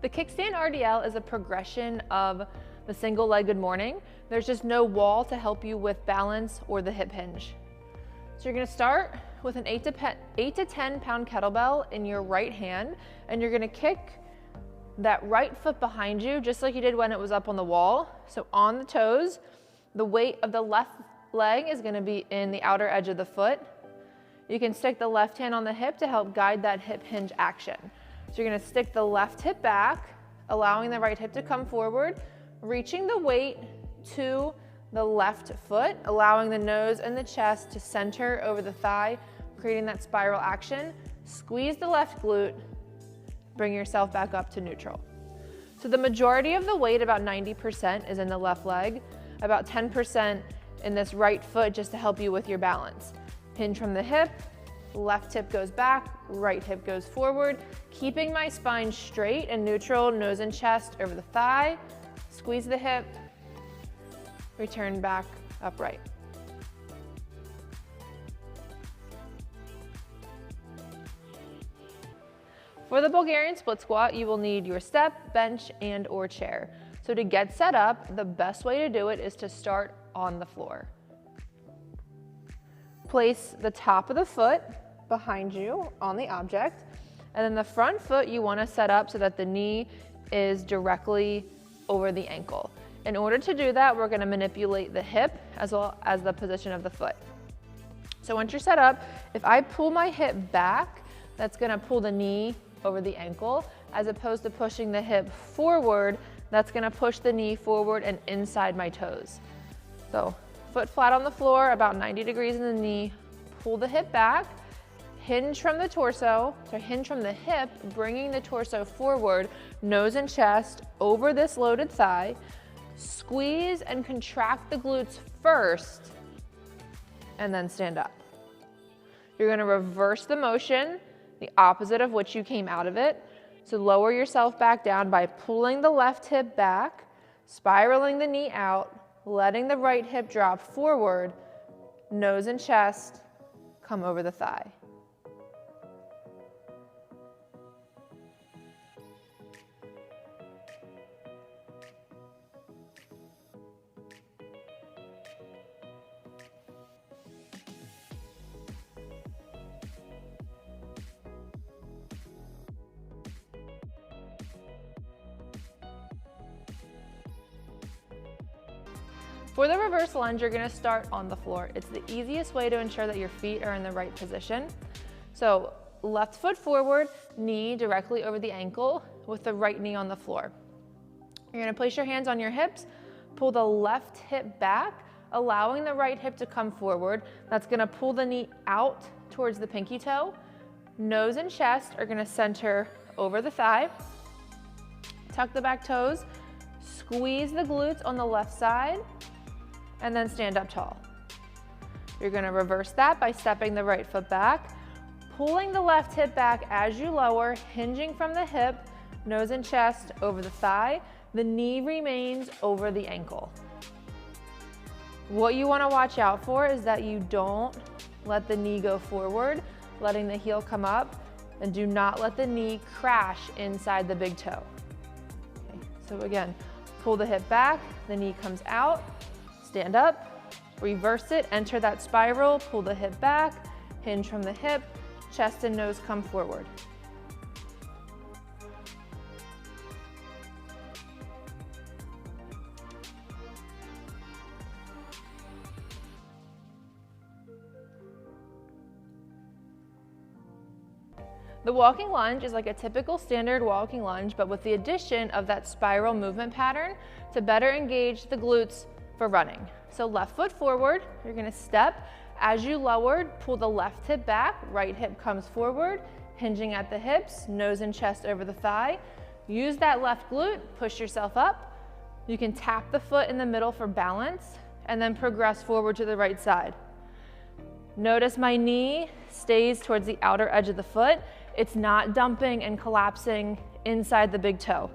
The Kickstand RDL is a progression of the single-legged morning. There's just no wall to help you with balance or the hip hinge. So you're gonna start with an 8 to 10 pound kettlebell in your right hand, and you're gonna kick that right foot behind you just like you did when it was up on the wall. So on the toes, the weight of the left leg is gonna be in the outer edge of the foot. You can stick the left hand on the hip to help guide that hip hinge action. So you're gonna stick the left hip back, allowing the right hip to come forward, reaching the weight to the left foot, allowing the nose and the chest to center over the thigh, creating that spiral action. Squeeze the left glute, bring yourself back up to neutral. So the majority of the weight, about 90%, is in the left leg, about 10% in this right foot just to help you with your balance. Hinge from the hip, left hip goes back, right hip goes forward, keeping my spine straight and neutral, nose and chest over the thigh, squeeze the hip, return back upright. For the Bulgarian Split Squat, you will need your step, bench, and or chair. So to get set up, the best way to do it is to start on the floor. Place the top of the foot behind you on the object, and then the front foot you want to set up so that the knee is directly over the ankle. In order to do that, we're going to manipulate the hip as well as the position of the foot. So once you're set up, if I pull my hip back, that's going to pull the knee over the ankle, as opposed to pushing the hip forward, that's going to push the knee forward and inside my toes. So foot flat on the floor, about 90 degrees in the knee, pull the hip back, hinge from the torso, so hinge from the hip, bringing the torso forward, nose and chest over this loaded thigh, squeeze and contract the glutes first, and then stand up. You're gonna reverse the motion, the opposite of which you came out of it. So lower yourself back down by pulling the left hip back, spiraling the knee out, letting the right hip drop forward, nose and chest come over the thigh. For the reverse lunge, you're gonna start on the floor. It's the easiest way to ensure that your feet are in the right position. So left foot forward, knee directly over the ankle with the right knee on the floor. You're gonna place your hands on your hips, pull the left hip back, allowing the right hip to come forward. That's gonna pull the knee out towards the pinky toe. Nose and chest are gonna center over the thigh. Tuck the back toes, squeeze the glutes on the left side, and then stand up tall. You're gonna reverse that by stepping the right foot back, pulling the left hip back as you lower, hinging from the hip, nose and chest over the thigh. The knee remains over the ankle. What you wanna watch out for is that you don't let the knee go forward, letting the heel come up, and do not let the knee crash inside the big toe. Okay, so again, pull the hip back, the knee comes out, stand up, reverse it, enter that spiral, pull the hip back, hinge from the hip, chest and nose come forward. The walking lunge is like a typical standard walking lunge, but with the addition of that spiral movement pattern to better engage the glutes for running. So left foot forward, you're gonna step. As you lowered, pull the left hip back, right hip comes forward, hinging at the hips, nose and chest over the thigh. Use that left glute, push yourself up. You can tap the foot in the middle for balance, and then progress forward to the right side. Notice my knee stays towards the outer edge of the foot. It's not dumping and collapsing inside the big toe.